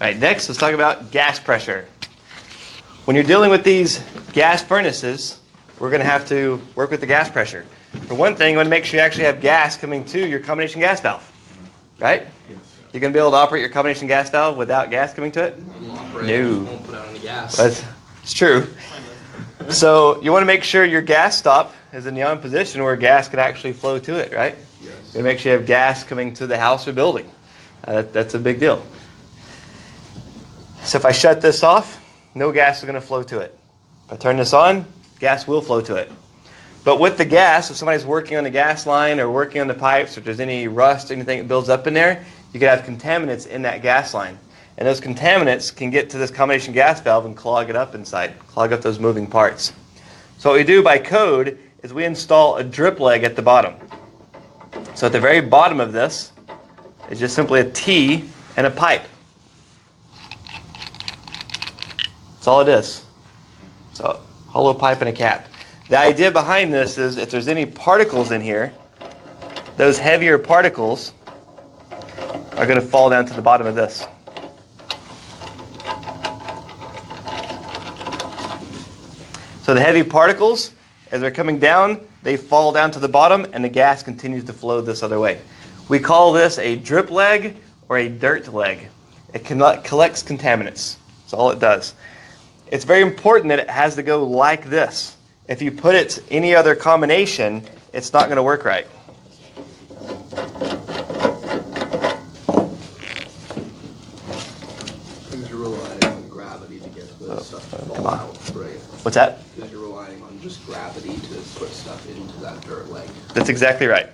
All right, next let's talk about gas pressure. When you're dealing with these gas furnaces, we're going to have to work with the gas pressure. For one thing, you want to make sure you actually have gas coming to your combination gas valve, right? You're going to be able to operate your combination gas valve without gas coming to it? No. Won't put out any gas. It's true. So you want to make sure your gas stop is in the on position where gas can actually flow to it, right? Yes. You want to make sure you have gas coming to the house or building. That's a big deal. So if I shut this off, no gas is going to flow to it. If I turn this on, gas will flow to it. But with the gas, if somebody's working on the gas line or working on the pipes, or if there's any rust, anything that builds up in there, you could have contaminants in that gas line. And those contaminants can get to this combination gas valve and clog it up inside, clog up those moving parts. So what we do by code is we install a drip leg at the bottom. So at the very bottom of this is just simply a T and a pipe. That's all it is. So a hollow pipe and a cap. The idea behind this is if there's any particles in here, those heavier particles are going to fall down to the bottom of this. So the heavy particles, as they're coming down, they fall down to the bottom and the gas continues to flow this other way. We call this a drip leg or a dirt leg. It collects contaminants. That's all it does. It's very important that it has to go like this. If you put it any other combination, it's not going to work right. Because you're relying on gravity to get the stuff to fall out, right? What's that? Because you're relying on just gravity to put stuff into that dirt leg. That's exactly right.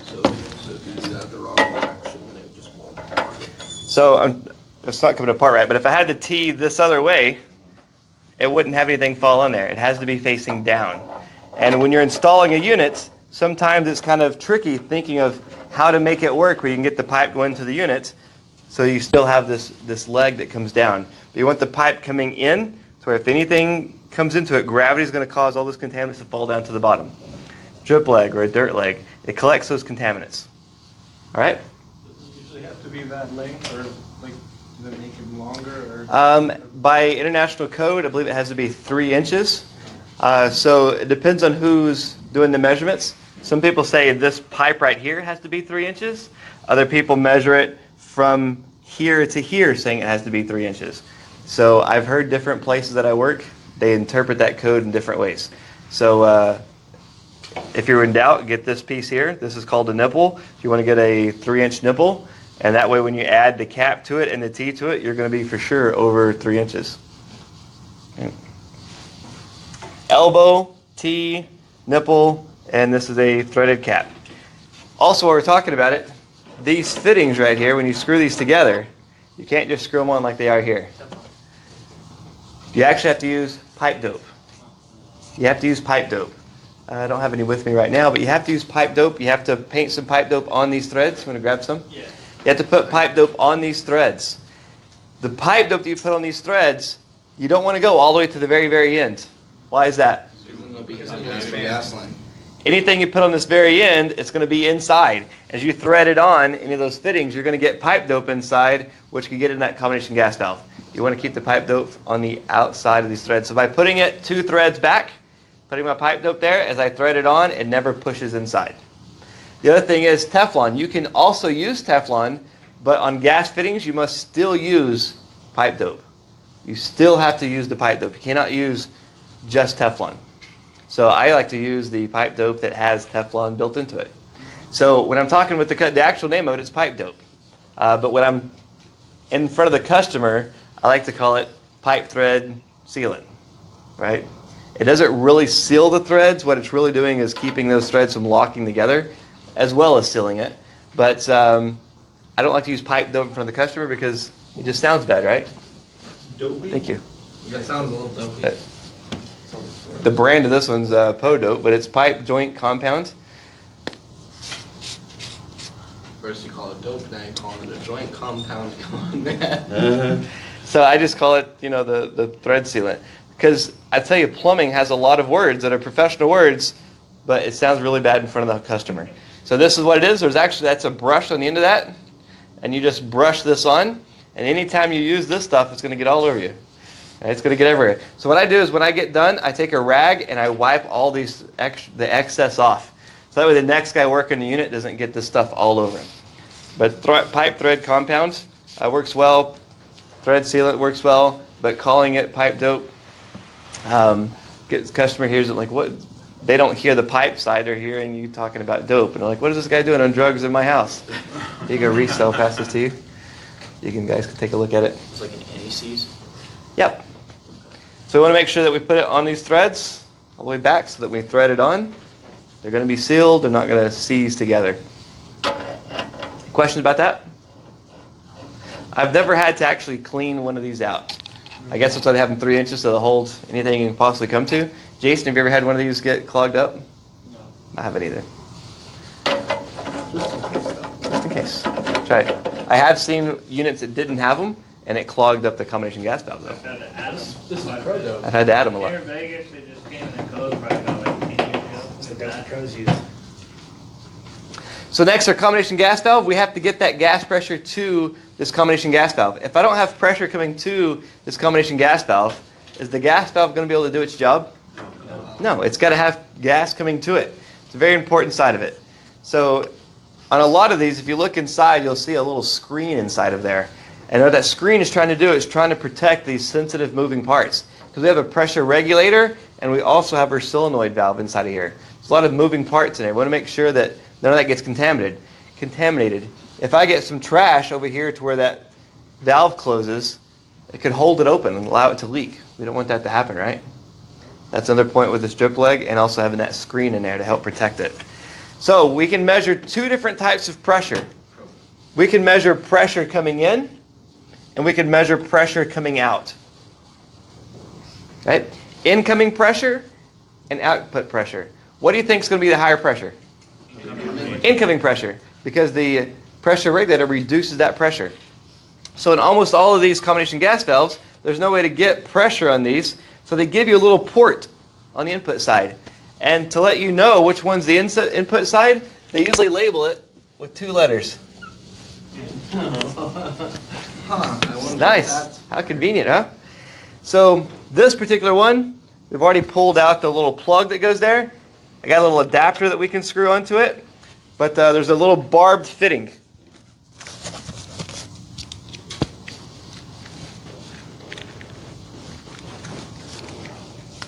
So if you do that the wrong direction, then it just won't work. So it's not coming apart right, but if I had to tee this other way, it wouldn't have anything fall on there. It has to be facing down. And when you're installing a unit, sometimes it's kind of tricky thinking of how to make it work where you can get the pipe going to the unit so you still have this leg that comes down. But you want the pipe coming in so if anything comes into it, gravity is going to cause all those contaminants to fall down to the bottom. Drip leg or a dirt leg, it collects those contaminants. All right? Does it usually have to be that length, or like, do they make it longer? Or? By international code, I believe it has to be 3 inches. So it depends on who's doing the measurements. Some people say this pipe right here has to be 3 inches. Other people measure it from here to here, saying it has to be 3 inches. So I've heard different places that I work, they interpret that code in different ways. So if you're in doubt, get this piece here. This is called a nipple. If you want to get a 3-inch nipple, and that way when you add the cap to it and the T to it, you're going to be for sure over 3 inches. Okay. Elbow, T, nipple, and this is a threaded cap. Also, while we're talking about it, these fittings right here, when you screw these together, you can't just screw them on like they are here. You actually have to use pipe dope. You have to use pipe dope. I don't have any with me right now, but you have to use pipe dope. You have to paint some pipe dope on these threads. You want to grab some? Yeah. You have to put pipe dope on these threads. The pipe dope that you put on these threads, you don't want to go all the way to the very, very end. Why is that? Because it has the gas line. Anything you put on this very end, it's going to be inside. As you thread it on any of those fittings, you're going to get pipe dope inside, which can get in that combination gas valve. You want to keep the pipe dope on the outside of these threads. So by putting it 2 threads back, putting my pipe dope there, as I thread it on, it never pushes inside. The other thing is Teflon. You can also use Teflon, but on gas fittings, you must still use pipe dope. You still have to use the pipe dope. You cannot use just Teflon. So I like to use the pipe dope that has Teflon built into it. So when I'm talking with the actual name of it is pipe dope. But when I'm in front of the customer, I like to call it pipe thread sealant, right? It doesn't really seal the threads. What it's really doing is keeping those threads from locking together, as well as sealing it. But I don't like to use pipe dope in front of the customer because it just sounds bad, right? Dopey? Thank you. That sounds a little dopey. The brand of this one's Po-Dope, but it's pipe joint compound. First you call it dope, now you call it a joint compound. Come on, man. So I just call it, the thread sealant. Because I tell you, plumbing has a lot of words that are professional words, but it sounds really bad in front of the customer. So this is what it is. That's a brush on the end of that, and you just brush this on, And anytime you use this stuff, it's going to get all over you. And it's going to get everywhere. So what I do is when I get done, I take a rag and I wipe all the excess off. So that way the next guy working the unit doesn't get this stuff all over him. But pipe thread compound works well. Thread sealant works well. But calling it pipe dope, customer hears it like, what? They don't hear the pipe side. They're hearing you talking about dope. And they're like, what is this guy doing on drugs in my house? You can resell, pass this to you. Guys can take a look at it. It's like an NECs. Yep. So we want to make sure that we put it on these threads all the way back so that we thread it on. They're going to be sealed. They're not going to seize together. Questions about that? I've never had to actually clean one of these out. I guess that's why they have them 3 inches so they'll hold anything you can possibly come to. Jason, have you ever had one of these get clogged up? No. I haven't either. Just in case. Try it. I have seen units that didn't have them, and it clogged up the combination gas valve, though. This is pro. I've had to add them a lot. Here in Vegas, they just came in the code probably about like 10 years ago. It's the best pros use. So next, our combination gas valve, we have to get that gas pressure to this combination gas valve. If I don't have pressure coming to this combination gas valve, is the gas valve going to be able to do its job? No, it's got to have gas coming to it. It's a very important side of it. So on a lot of these, if you look inside, you'll see a little screen inside of there. And what that screen is trying to do is trying to protect these sensitive moving parts. Because we have a pressure regulator, and we also have our solenoid valve inside of here. There's a lot of moving parts in there. We want to make sure that none of that gets contaminated. If I get some trash over here to where that valve closes, it could hold it open and allow it to leak. We don't want that to happen, right? That's another point with the strip leg and also having that screen in there to help protect it. So we can measure 2 different types of pressure. We can measure pressure coming in, and we can measure pressure coming out. Right? Incoming pressure and output pressure. What do you think is going to be the higher pressure? Incoming pressure, because the pressure regulator reduces that pressure. So in almost all of these combination gas valves, there's no way to get pressure on these, so they give you a little port on the input side. And to let you know which one's the input side, they usually label it with 2 letters. Nice. How convenient, huh? So this particular one, we've already pulled out the little plug that goes there. I got a little adapter that we can screw onto it. But there's a little barbed fitting.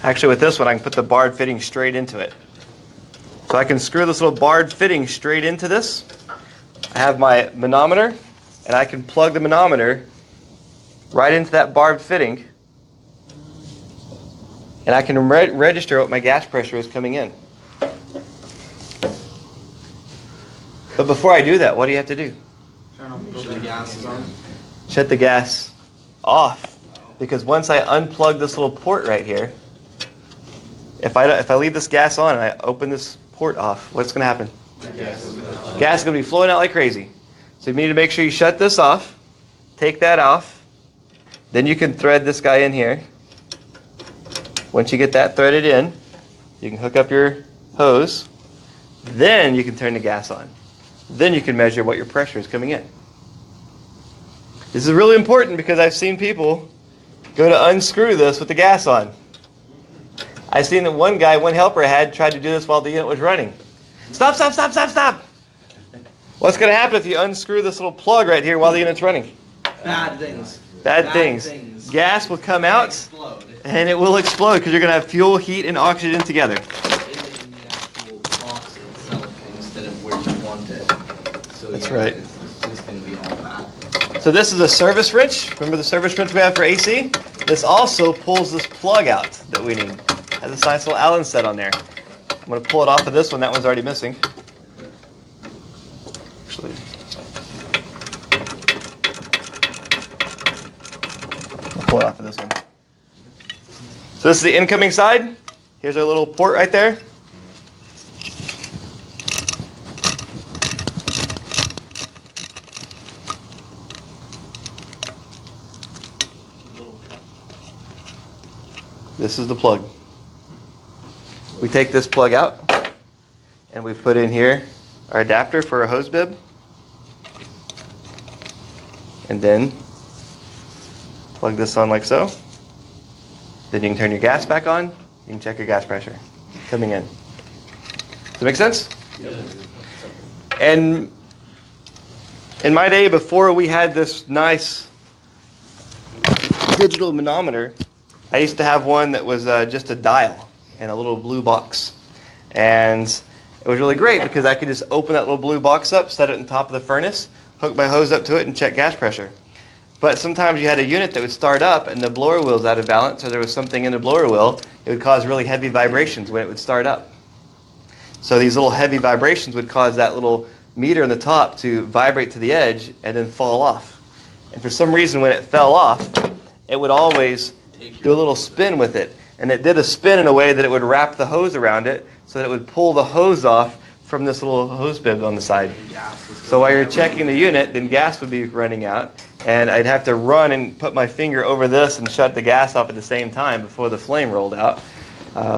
Actually, with this one, I can put the barbed fitting straight into it. So I can screw this little barbed fitting straight into this. I have my manometer, and I can plug the manometer right into that barbed fitting. And I can register what my gas pressure is coming in. But before I do that, what do you have to do? The gas is on. Shut the gas off. Because once I unplug this little port right here, if I leave this gas on and I open this port off, what's going to happen? Gas is going to be flowing out like crazy. So you need to make sure you shut this off, take that off, then you can thread this guy in here. Once you get that threaded in, you can hook up your hose, then you can turn the gas on. Then you can measure what your pressure is coming in. This is really important because I've seen people go to unscrew this with the gas on. I've seen that one helper had tried to do this while the unit was running. Stop. What's going to happen if you unscrew this little plug right here while the unit's running? Bad things. Bad things. Gas will come out Explode. and it will explode because you're going to have fuel, heat, and oxygen together. In the actual box itself instead of where you want it. So That's right. It's just going to be all bad. So this is a service wrench. Remember the service wrench we have for AC? This also pulls this plug out that we need. Has a nice little Allen set on there. I'm going to pull it off of this one. That one's already missing. Actually, I'll pull it off of this one. So this is the incoming side. Here's our little port right there. This is the plug. We take this plug out and we put in here our adapter for a hose bib. And then Plug this on like so. Then you can turn your gas back on. You can check your gas pressure coming in. Does that make sense? And in my day, before we had this nice digital manometer, I used to have one that was just a dial in a little blue box. And it was really great because I could just open that little blue box up, set it on top of the furnace, hook my hose up to it, and check gas pressure. But sometimes you had a unit that would start up and the blower wheel's out of balance, or there was something in the blower wheel, it would cause really heavy vibrations when it would start up. So these little heavy vibrations would cause that little meter on the top to vibrate to the edge and then fall off. And for some reason, when it fell off, it would always do a little spin with it. And it did a spin in a way that it would wrap the hose around it so that it would pull the hose off from this little hose bib on the side. So while you're checking the unit, then gas would be running out. And I'd have to run and put my finger over this and shut the gas off at the same time before the flame rolled out.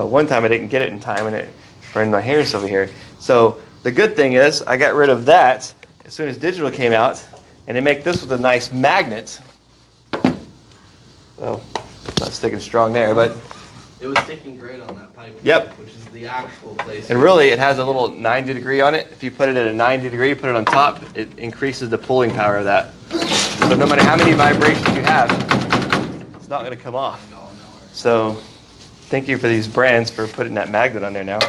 One time I didn't get it in time and it burned my hairs over here. So the good thing is I got rid of that as soon as digital came out, and they make this with a nice magnet. Well, not sticking strong there, but It was sticking great on that pipe. Yep. Which is the actual place. and really it has a little 90 degree on it. If you put it at a 90 degree, put it on top, it increases the pulling power of that. So no matter how many vibrations you have, it's not going to come off. So thank you for these brands for putting that magnet on there now.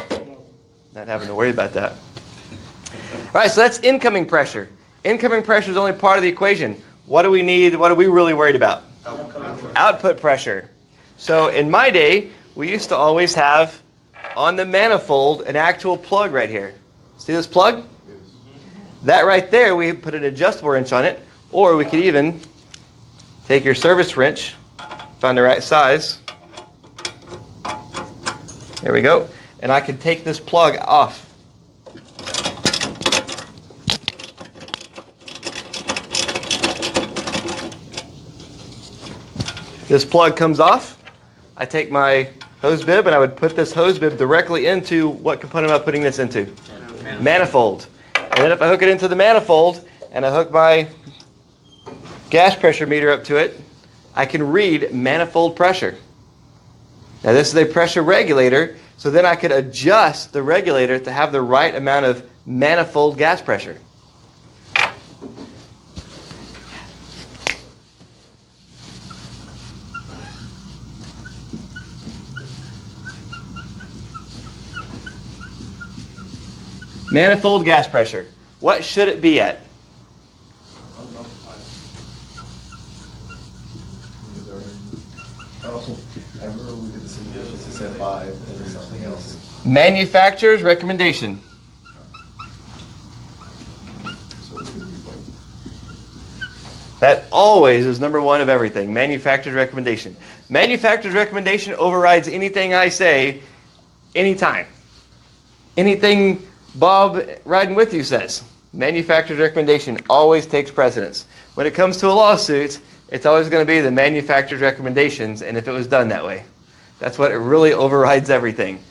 Not having to worry about that. All right, so that's incoming pressure. Incoming pressure is only part of the equation. What do we need? What are we really worried about? Output pressure. So in my day, we used to always have on the manifold an actual plug right here. See this plug? That right there, we put an adjustable wrench on it, or we could even take your service wrench, find the right size. There we go. And I could take this plug off. This plug comes off. I take my hose bib and I would put this hose bib directly into what component am I putting this into? Manifold. And then if I hook it into the manifold and I hook my gas pressure meter up to it, I can read manifold pressure. Now this is a pressure regulator, so then I could adjust the regulator to have the right amount of manifold gas pressure. Manifold gas pressure. What should it be at? I remember we did the simulations, it said 5 and then something else. Manufacturer's recommendation. That always is number one of everything. Manufacturer's recommendation. Manufacturer's recommendation overrides anything I say anytime. Anything Bob riding with you says. Manufacturer's recommendation always takes precedence. When it comes to a lawsuit, it's always going to be the manufacturer's recommendations, and if it was done that way. That's what it really overrides everything.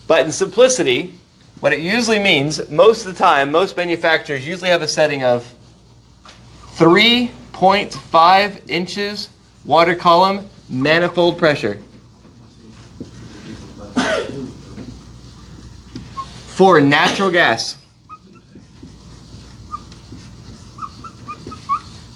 But in simplicity, what it usually means, most of the time, most manufacturers usually have a setting of 3.5 inches water column manifold pressure. For natural gas.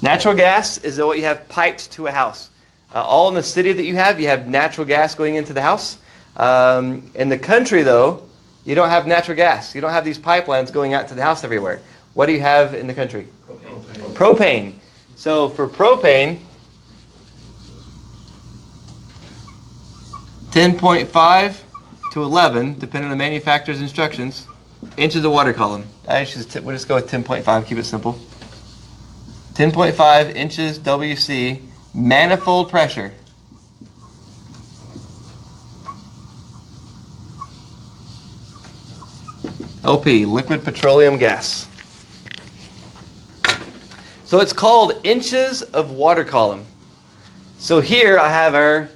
Natural gas is what you have piped to a house. All in the city that you have natural gas going into the house. In the country, though, you don't have natural gas. You don't have these pipelines going out to the house everywhere. What do you have in the country? Propane. So for propane, 10.5 to 11, depending on the manufacturer's instructions, inches of water column. We'll just go with 10.5, keep it simple. 10.5 inches WC, manifold pressure. LP, liquid petroleum gas. So it's called inches of water column. So here I have our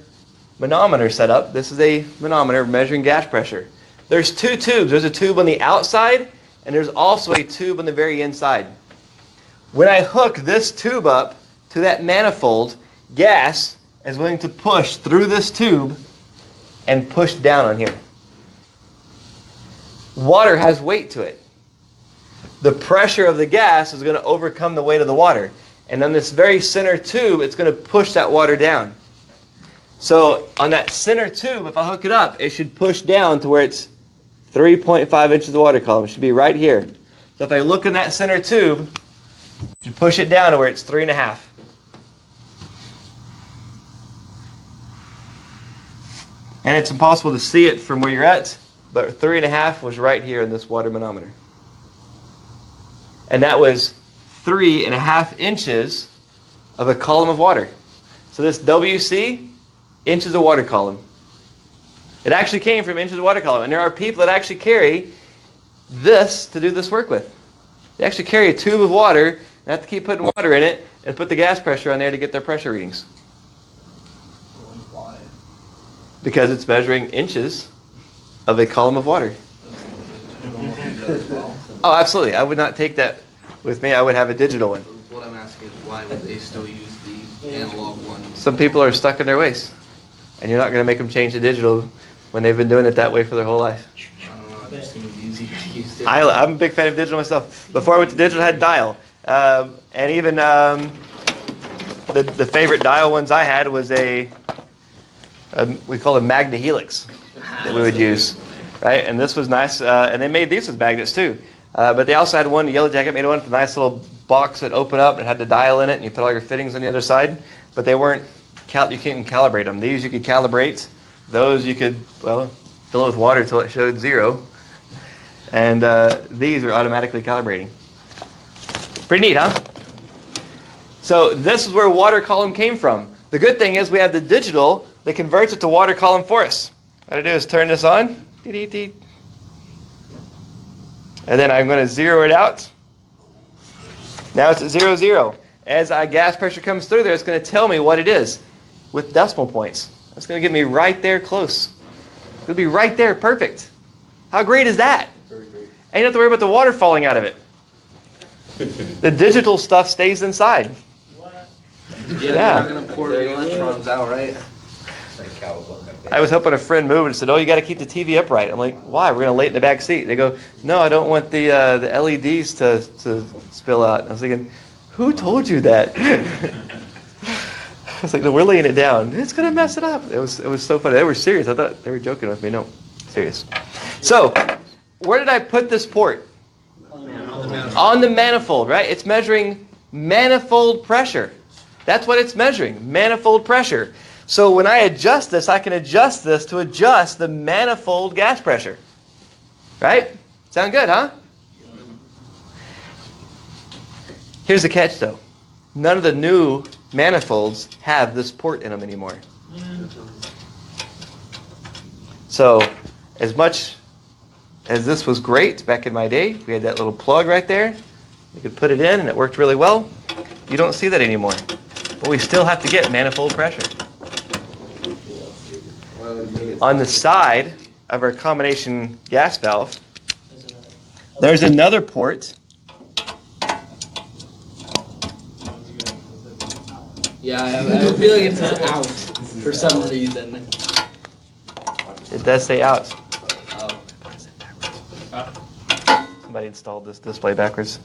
manometer set up. This is a manometer measuring gas pressure. There's two tubes. There's a tube on the outside, and there's also a tube on the very inside. When I hook this tube up to that manifold, gas is going to push through this tube and push down on here. Water has weight to it. The pressure of the gas is going to overcome the weight of the water. And on this very center tube, it's going to push that water down. So on that center tube, if I hook it up, it should push down to where it's 3.5 inches of water column. It should be right here. So if I look in that center tube, it should push it down to where it's 3.5. And it's impossible to see it from where you're at, but 3.5 was right here in this water manometer. And that was 3.5 inches of a column of water. So this WC, inches of water column. It actually came from inches of water column. And there are people that actually carry this to do this work with. They actually carry a tube of water and have to keep putting water in it and put the gas pressure on there to get their pressure readings. Why? Because it's measuring inches of a column of water. Oh, absolutely. I would not take that with me. I would have a digital one. What I'm asking is why would they still use the analog one? Some people are stuck in their ways. And you're not going to make them change to digital when they've been doing it that way for their whole life. I don't know, it just seems easier to use it. I'm a big fan of digital myself. Before I went to digital, I had dial. And even the favorite dial ones I had was we call it Magna Helix that we would use. Right? And this was nice. And they made these with magnets too. But they also had one, the Yellow Jacket made one with a nice little box that opened up and had the dial in it, and you put all your fittings on the other side. But they weren't, you can't calibrate them. These you could calibrate. Those you could, fill it with water until it showed 0. And these are automatically calibrating. Pretty neat, huh? So this is where water column came from. The good thing is we have the digital that converts it to water column for us. All I do is turn this on. And then I'm going to zero it out. Now it's at 0, 0. As our gas pressure comes through there, it's going to tell me what it is with decimal points. It's going to get me right there close. It'll be right there, perfect. How great is that? Very great. And you don't have to worry about the water falling out of it. The digital stuff stays inside. Yeah, Yeah. they're not going to pour the electrons out, right? I was helping a friend move and said, "Oh, you got to keep the TV upright." I'm like, "Why? We're going to lay it in the back seat." They go, "No, I don't want the LEDs to spill out." And I was thinking, "Who told you that?" I was like, "No, we're laying it down. It's going to mess it up." It was so funny. They were serious. I thought they were joking with me. No, serious. So, where did I put this port? On the manifold, right? It's measuring manifold pressure. That's what it's measuring, manifold pressure. So when I adjust this, I can adjust this to adjust the manifold gas pressure. Right? Sound good, huh? Here's the catch, though. None of the new manifolds have this port in them anymore. So as much as this was great back in my day, we had that little plug right there. You could put it in and it worked really well. You don't see that anymore. But we still have to get manifold pressure. On the side of our combination gas valve, there's another port. Yeah, I feel like it's out for some reason. It does say out. Oh. Somebody installed this display backwards.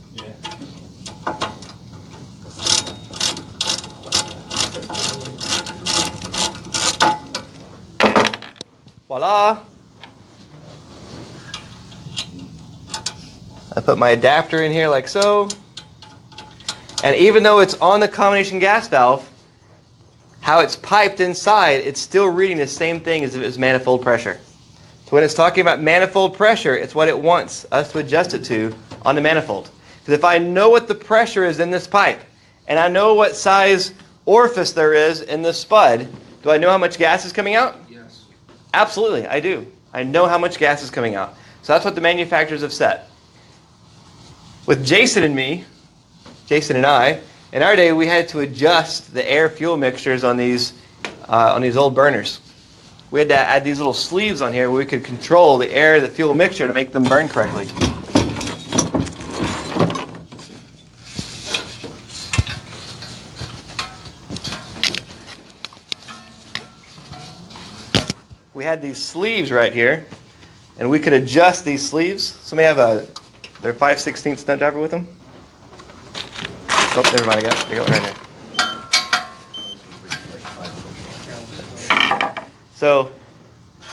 Voila! I put my adapter in here like so. And even though it's on the combination gas valve, how it's piped inside, it's still reading the same thing as if it was manifold pressure. So when it's talking about manifold pressure, it's what it wants us to adjust it to on the manifold. Because if I know what the pressure is in this pipe, and I know what size orifice there is in this spud, do I know how much gas is coming out? Yes. Absolutely, I do. I know how much gas is coming out. So that's what the manufacturers have set. With Jason and I, in our day, we had to adjust the air-fuel mixtures on these old burners. We had to add these little sleeves on here where we could control the air, the fuel mixture to make them burn correctly. we had these sleeves right here, and we could adjust these sleeves. Somebody have their 5/16 stunt driver with them? Oh, never mind, they got one right here. So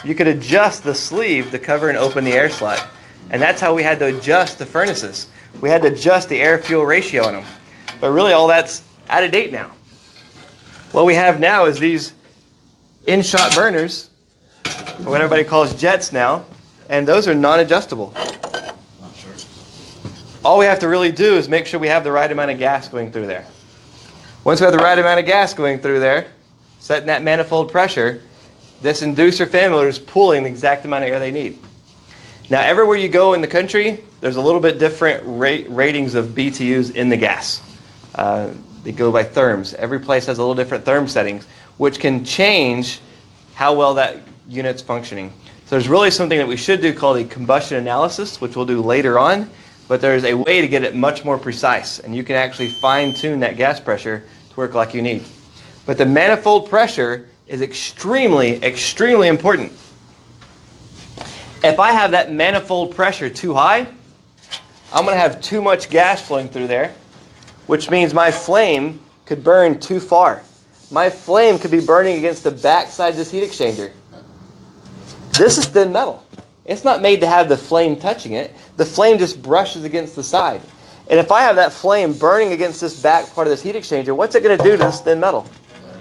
you could adjust the sleeve to cover and open the air slot. And that's how we had to adjust the furnaces. We had to adjust the air-fuel ratio on them. But really all that's out of date now. What we have now is these in-shot burners, or what everybody calls jets now, and those are non-adjustable. All we have to really do is make sure we have the right amount of gas going through there. Once we have the right amount of gas going through there, setting that manifold pressure, this inducer fan motor is pulling the exact amount of air they need. Now, everywhere you go in the country, there's a little bit different ratings of BTUs in the gas. They go by therms. Every place has a little different therm settings, which can change how well that unit's functioning. So there's really something that we should do called a combustion analysis, which we'll do later on, but there's a way to get it much more precise, and you can actually fine-tune that gas pressure to work like you need. But the manifold pressure is extremely, extremely important. If I have that manifold pressure too high, I'm going to have too much gas flowing through there, which means my flame could burn too far. My flame could be burning against the backside of this heat exchanger. This is thin metal. It's not made to have the flame touching it. The flame just brushes against the side. And if I have that flame burning against this back part of this heat exchanger, what's it going to do to this thin metal?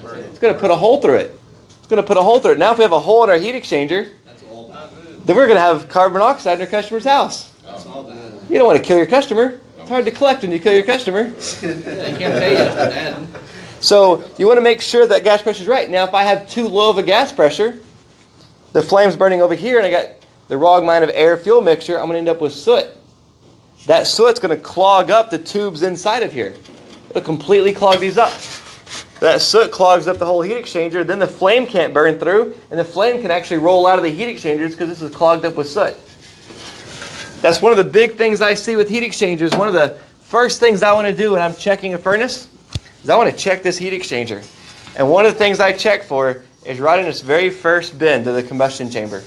It's going to put a hole through it. It's going to put a hole through it. Now if we have a hole in our heat exchanger, then we're going to have carbon monoxide in our customer's house. You don't want to kill your customer. It's hard to collect when you kill your customer. They can't pay you for that. So you want to make sure that gas pressure is right. Now if I have too low of a gas pressure, the flame's burning over here and I got the wrong amount of air-fuel mixture, I'm going to end up with soot. That soot's going to clog up the tubes inside of here. It'll completely clog these up. That soot clogs up the whole heat exchanger, then the flame can't burn through, and the flame can actually roll out of the heat exchangers because this is clogged up with soot. That's one of the big things I see with heat exchangers. One of the first things I want to do when I'm checking a furnace is I want to check this heat exchanger. And one of the things I check for is right in this very first bin to the combustion chamber.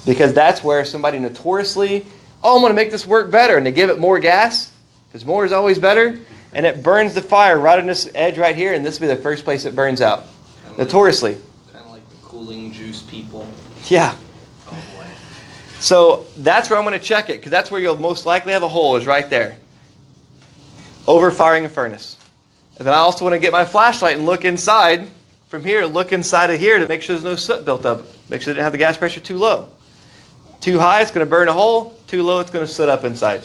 Because that's where somebody notoriously, I'm going to make this work better, and they give it more gas, because more is always better, and it burns the fire right on this edge right here, and this will be the first place it burns out. Notoriously. Kind of like the cooling juice people. Yeah. Oh boy. So that's where I'm going to check it, because that's where you'll most likely have a hole, is right there. Overfiring a furnace. And then I also want to get my flashlight and look inside, from here, look inside of here to make sure there's no soot built up. Make sure they didn't have the gas pressure too low. Too high, it's going to burn a hole. Too low, it's going to soot up inside.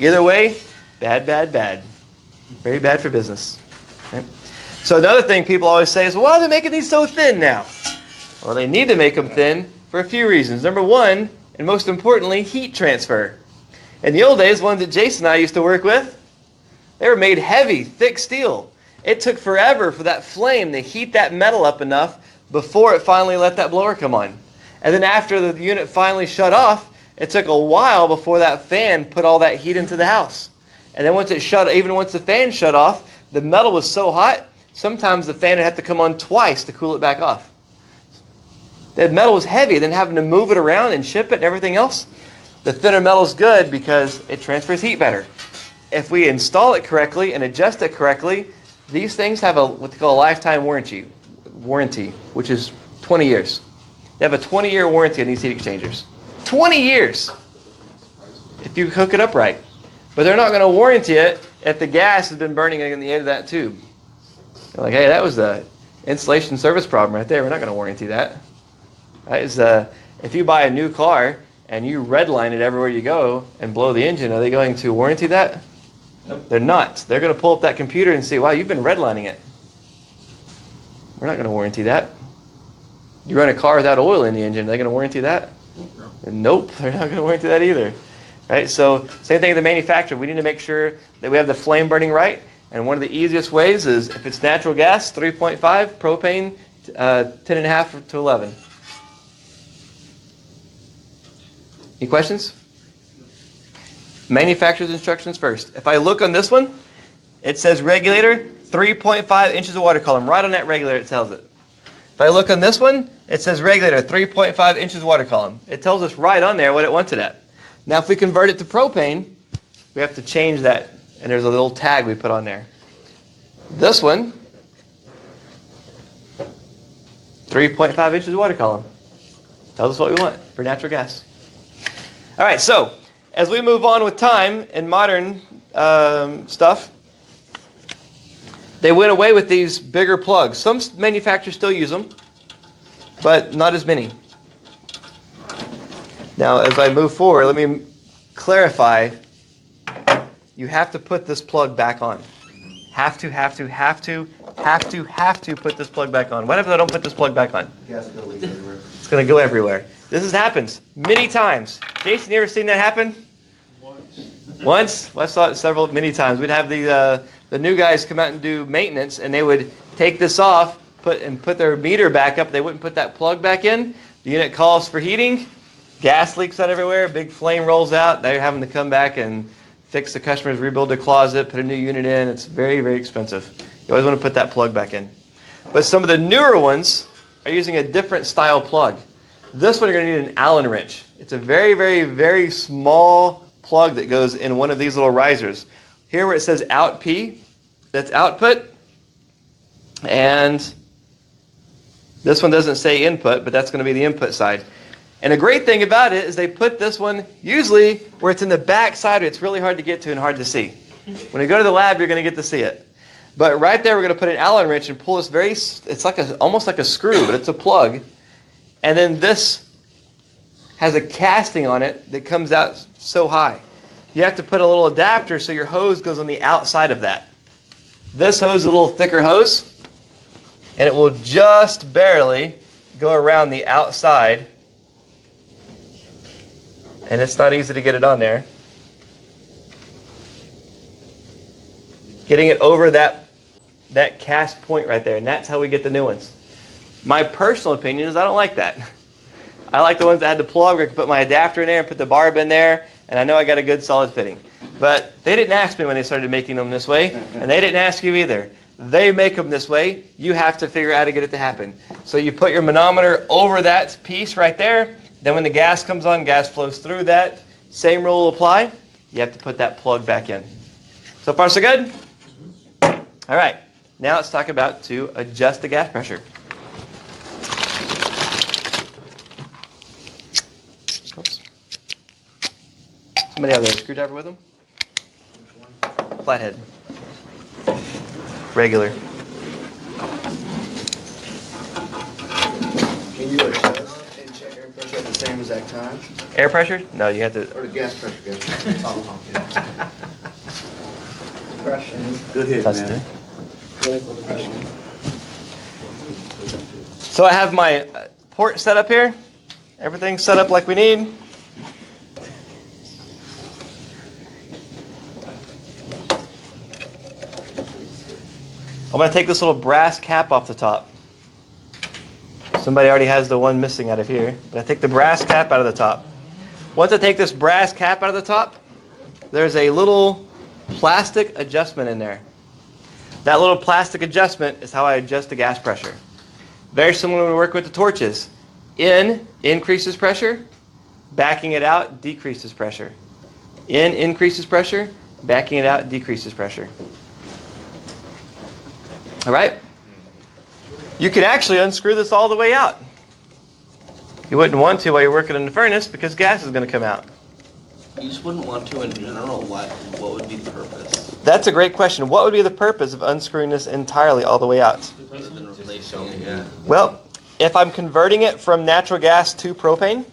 Either way, bad, bad, bad. Very bad for business. Okay? So another thing people always say is, why are they making these so thin now? Well, they need to make them thin for a few reasons. Number one, and most importantly, heat transfer. In the old days, ones that Jason and I used to work with, they were made heavy, thick steel. It took forever for that flame to heat that metal up enough before it finally let that blower come on. And then after the unit finally shut off, it took a while before that fan put all that heat into the house. And then once it shut, even once the fan shut off, the metal was so hot, sometimes the fan would have to come on twice to cool it back off. The metal was heavy, then having to move it around and ship it and everything else. The thinner metal is good because it transfers heat better. If we install it correctly and adjust it correctly, these things have what they call a lifetime warranty, which is 20 years. They have a 20-year warranty on these heat exchangers. 20 years if you hook it up right. But they're not going to warranty it if the gas has been burning in the end of that tube. They're like, hey, that was the installation service problem right there. We're not going to warranty that. Right? If you buy a new car and you redline it everywhere you go and blow the engine, are they going to warranty that? Nope. They're not. They're going to pull up that computer and say, wow, you've been redlining it. We're not going to warranty that. You run a car without oil in the engine, are they going to warranty that? No. Nope, they're not going to warranty that either. Right? So same thing with the manufacturer. We need to make sure that we have the flame burning right. And one of the easiest ways is if it's natural gas, 3.5, propane, 10.5 to 11. Any questions? Manufacturer's instructions first. If I look on this one, it says regulator, 3.5 inches of water column. Right on that regulator it tells it. If I look on this one, it says regulator, 3.5 inches water column. It tells us right on there what it wants it at. Now if we convert it to propane, we have to change that, and there's a little tag we put on there. This one, 3.5 inches water column. Tells us what we want for natural gas. All right, so as we move on with time in modern stuff, they went away with these bigger plugs. Some manufacturers still use them, but not as many. Now, as I move forward, let me clarify. You have to put this plug back on. Have to put this plug back on. What if I don't put this plug back on? Gas is gonna leak everywhere. It's going to go everywhere. This has happened many times. Jason, you ever seen that happen? Once? Well, I saw it many times. We'd have the new guys come out and do maintenance, and they would take this off, put their meter back up. They wouldn't put that plug back in. The unit calls for heating. Gas leaks out everywhere. Big flame rolls out. They're having to come back and fix the customers, rebuild their closet, put a new unit in. It's very, very expensive. You always want to put that plug back in. But some of the newer ones are using a different style plug. This one you're going to need an Allen wrench. It's a very, very, very small plug that goes in one of these little risers. Here where it says out P, that's output. And this one doesn't say input, but that's going to be the input side. And a great thing about it is they put this one usually where it's in the back side. It's really hard to get to and hard to see. When you go to the lab, you're going to get to see it. But right there, we're going to put an Allen wrench and pull this it's like almost like a screw, but it's a plug. And then this has a casting on it that comes out so high. You have to put a little adapter so your hose goes on the outside of that. This hose is a little thicker hose, and it will just barely go around the outside. And it's not easy to get it on there. Getting it over that cast point right there, and that's how we get the new ones. My personal opinion is I don't like that. I like the ones that had the plug where I could put my adapter in there and put the barb in there, and I know I got a good solid fitting. But they didn't ask me when they started making them this way, and they didn't ask you either. They make them this way. You have to figure out how to get it to happen. So you put your manometer over that piece right there. Then when the gas comes on, gas flows through that. Same rule will apply. You have to put that plug back in. So far, so good? All right. Now let's talk about to adjust the gas pressure. Oops. Somebody have a screwdriver with them? Flathead. Regular. Can you adjust and check air pressure at the same exact time? Air pressure? No, you have to. Or the gas pressure? Oh, okay. Pressure. Good hit, That's man. it. So I have my port set up here. Everything's set up like we need. I'm going to take this little brass cap off the top. Somebody already has the one missing out of here. But I take the brass cap out of the top. Once I take this brass cap out of the top, there's a little plastic adjustment in there. That little plastic adjustment is how I adjust the gas pressure. Very similar when we work with the torches. In increases pressure, backing it out decreases pressure. In increases pressure, backing it out decreases pressure. All right? You can actually unscrew this all the way out. You wouldn't want to while you're working in the furnace because gas is going to come out. You just wouldn't want to in general. What would be the purpose? That's a great question. What would be the purpose of unscrewing this entirely all the way out? Other than replacing it, yeah. Well, if I'm converting it from natural gas to propane,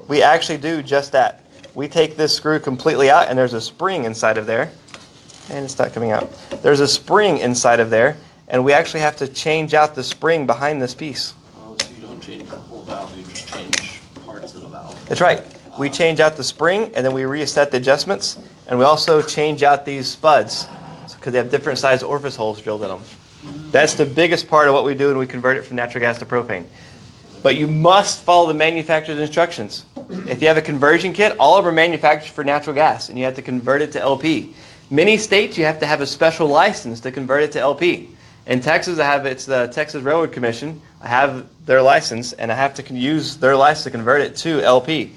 we actually do just that. We take this screw completely out, and there's a spring inside of there. And it's not coming out. There's a spring inside of there, and we actually have to change out the spring behind this piece. Oh, so you don't change the whole valve, you just change parts of the valve. That's right. We change out the spring, and then we reset the adjustments, and we also change out these spuds because they have different size orifice holes drilled in them. That's the biggest part of what we do when we convert it from natural gas to propane. But you must follow the manufacturer's instructions. If you have a conversion kit, all of them are manufactured for natural gas, and you have to convert it to LP. Many states, you have to have a special license to convert it to LP. In Texas, it's the Texas Railroad Commission. I have their license, and I have to use their license to convert it to LP.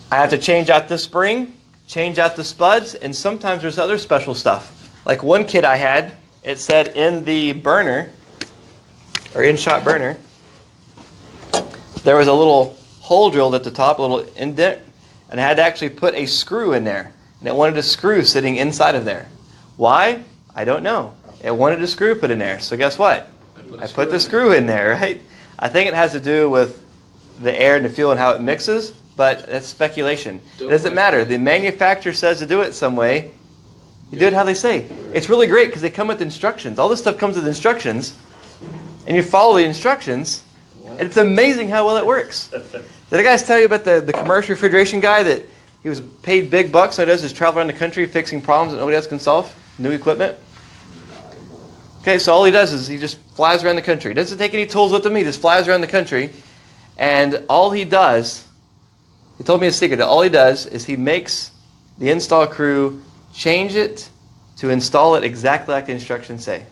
I have to change out the spring, change out the spuds, and sometimes there's other special stuff. Like one kit I had, it said in the burner, or in-shot burner, there was a little hole drilled at the top, a little indent, and I had to actually put a screw in there. And it wanted a screw sitting inside of there. Why? I don't know. It wanted a screw put in there. So guess what? I put the screw in there, right? I think it has to do with the air and the fuel and how it mixes, but that's speculation. It doesn't matter. The manufacturer says to do it some way. You do it how they say. It's really great because they come with instructions. All this stuff comes with instructions, and you follow the instructions, and it's amazing how well it works. Did I guys tell you about the commercial refrigeration guy that he was paid big bucks, so he does is travel around the country fixing problems that nobody else can solve? New equipment. Okay, so all he does is he just flies around the country. He doesn't take any tools with him. He just flies around the country. And all he does, he told me a secret, that all he does is he makes the install crew change it to install it exactly like the instructions say.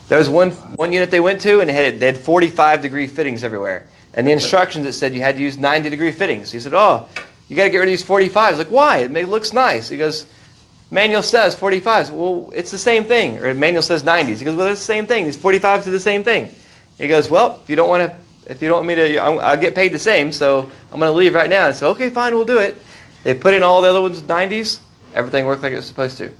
There was one unit they went to, and they had 45-degree fittings everywhere. And the instructions, it said you had to use 90-degree fittings. He said, oh, you got to get rid of these 45s. Like, why? It looks nice. He goes, manual says 45s. Well, it's the same thing. Or manual says 90s. He goes, well, it's the same thing. These 45s are the same thing. He goes, well, if you don't want me to, I'll get paid the same, so I'm going to leave right now. And so, okay, fine, we'll do it. They put in all the other ones 90s. Everything worked like it was supposed to.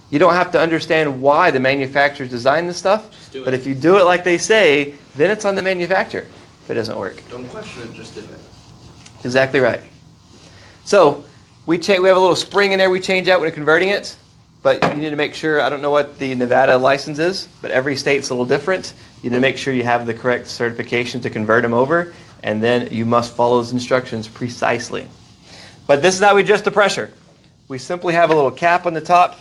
You don't have to understand why the manufacturers designed this stuff, but if you do it like they say, then it's on the manufacturer if it doesn't work. Don't question it, just do it. Exactly right. So we have a little spring in there we change out when we're converting it, but you need to make sure, I don't know what the Nevada license is, but every state's a little different. You need to make sure you have the correct certification to convert them over, and then you must follow those instructions precisely. But this is how we adjust the pressure. We simply have a little cap on the top,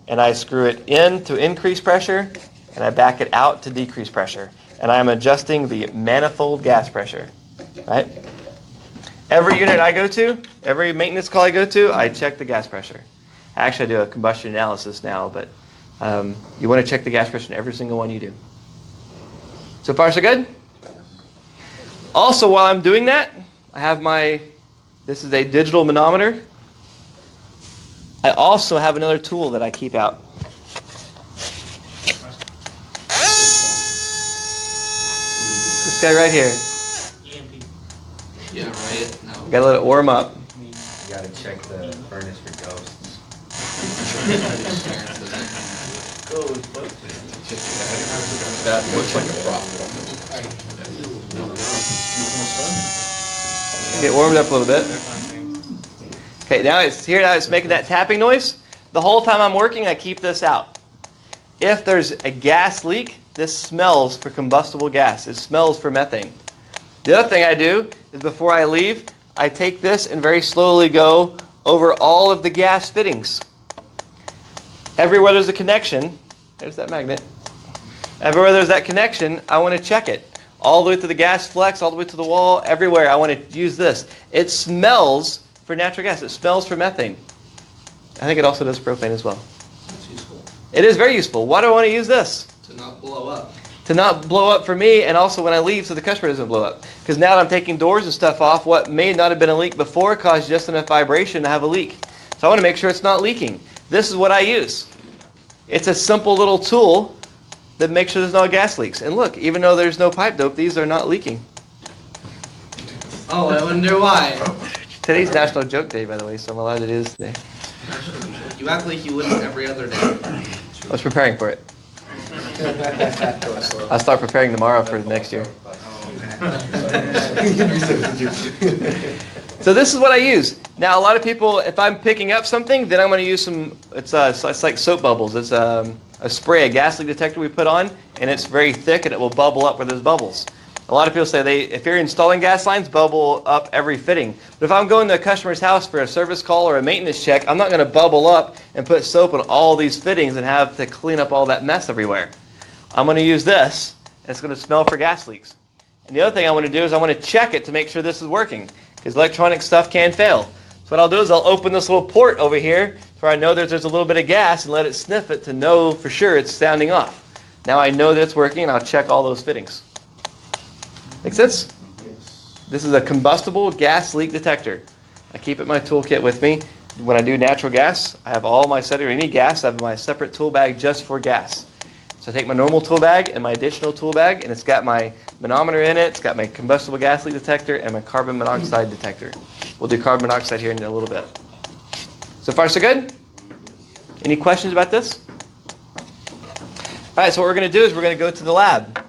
and I screw it in to increase pressure, and I back it out to decrease pressure. And I'm adjusting the manifold gas pressure, right? Every unit I go to, every maintenance call I go to, I check the gas pressure. Actually, I do a combustion analysis now, but you want to check the gas pressure in every single one you do. So far, so good? Also, while I'm doing that, I have this is a digital manometer. I also have another tool that I keep out. This guy right here. Yeah, right. No. Gotta let it warm up. You gotta check the furnace for ghosts. That looks like a problem. Get warmed up a little bit. Okay, now it's making that tapping noise. The whole time I'm working, I keep this out. If there's a gas leak, this smells for combustible gas. It smells for methane. The other thing I do is before I leave, I take this and very slowly go over all of the gas fittings. Everywhere there's a connection, there's that magnet. Everywhere there's that connection, I want to check it. All the way to the gas flex, all the way to the wall, everywhere I want to use this. It smells for natural gas. It smells for methane. I think it also does propane as well. That's useful. It is very useful. Why do I want to use this? To not blow up. To not blow up for me, and also when I leave so the customer doesn't blow up. Because now that I'm taking doors and stuff off, what may not have been a leak before caused just enough vibration to have a leak. So I want to make sure it's not leaking. This is what I use. It's a simple little tool that makes sure there's no gas leaks. And look, even though there's no pipe dope, these are not leaking. Oh, I wonder why. Today's National Joke Day, by the way, so I'm allowed to do this today. You act like you wouldn't every other day. I was preparing for it. I'll start preparing tomorrow for the next year. So this is what I use. Now, a lot of people, if I'm picking up something, then I'm going to use some, it's like soap bubbles. It's a spray, a gas leak detector we put on, and it's very thick, and it will bubble up where there's bubbles. A lot of people say if you're installing gas lines, bubble up every fitting. But if I'm going to a customer's house for a service call or a maintenance check, I'm not going to bubble up and put soap on all these fittings and have to clean up all that mess everywhere. I'm going to use this, and it's going to smell for gas leaks. And the other thing I want to do is I want to check it to make sure this is working, because electronic stuff can fail. So what I'll do is I'll open this little port over here where I know there's a little bit of gas and let it sniff it to know for sure it's sounding off. Now I know that it's working, and I'll check all those fittings. Make sense? This is a combustible gas leak detector. I keep it in my toolkit with me. When I do natural gas, I have all my setting, or any gas, I have my separate tool bag just for gas. So I take my normal tool bag and my additional tool bag, and it's got my manometer in it, it's got my combustible gas leak detector, and my carbon monoxide detector. We'll do carbon monoxide here in a little bit. So far, so good? Any questions about this? All right, so what we're going to do is we're going to go to the lab.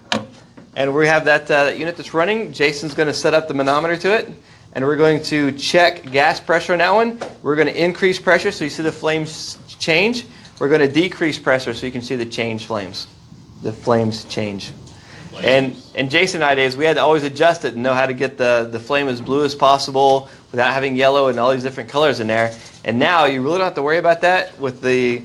And we have that unit that's running. Jason's going to set up the manometer to it. And we're going to check gas pressure on that one. We're going to increase pressure so you see the flames change. We're going to decrease pressure so you can see the flames. The flames change. And Jason nowadays, we had to always adjust it and know how to get the flame as blue as possible without having yellow and all these different colors in there. And now you really don't have to worry about that with the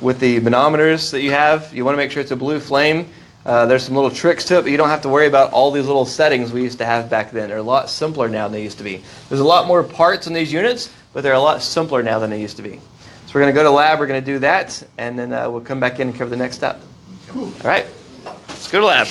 manometers that you have. You want to make sure it's a blue flame. There's some little tricks to it, but you don't have to worry about all these little settings we used to have back then. They're a lot simpler now than they used to be. There's a lot more parts in these units, but they're a lot simpler now than they used to be. So we're going to go to lab, we're going to do that, and then we'll come back in and cover the next step. All right, let's go to lab.